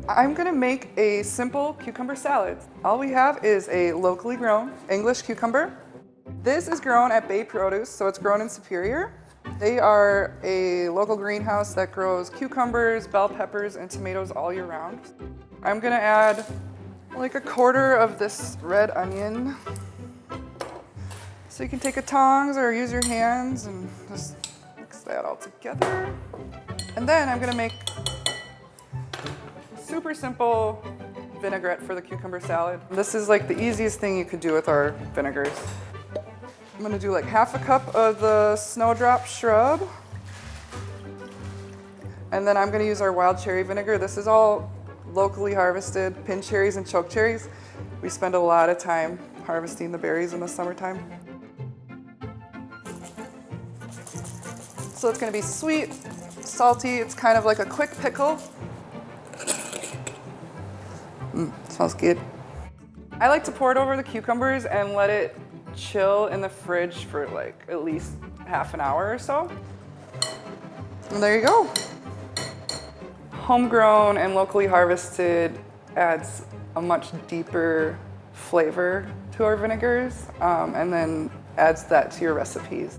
I'm gonna make a simple cucumber salad. All we have is a locally grown English cucumber. This is grown at Bay Produce, so it's grown in Superior. They are a local greenhouse that grows cucumbers, bell peppers, and tomatoes all year round. I'm gonna add like a quarter of this red onion. So you can take a tongs or use your hands and just mix that all together. And then I'm gonna make super simple vinaigrette for the cucumber salad. This is like the easiest thing you could do with our vinegars. I'm gonna do like half a cup of the snowdrop shrub. And then I'm gonna use our wild cherry vinegar. This is all locally harvested pin cherries and choke cherries. We spend a lot of time harvesting the berries in the summertime. So it's gonna be sweet, salty. It's kind of like a quick pickle. Smells good. I like to pour it over the cucumbers and let it chill in the fridge for like at least half an hour or so. And there you go. Homegrown and locally harvested adds a much deeper flavor to our vinegars and then adds that to your recipes.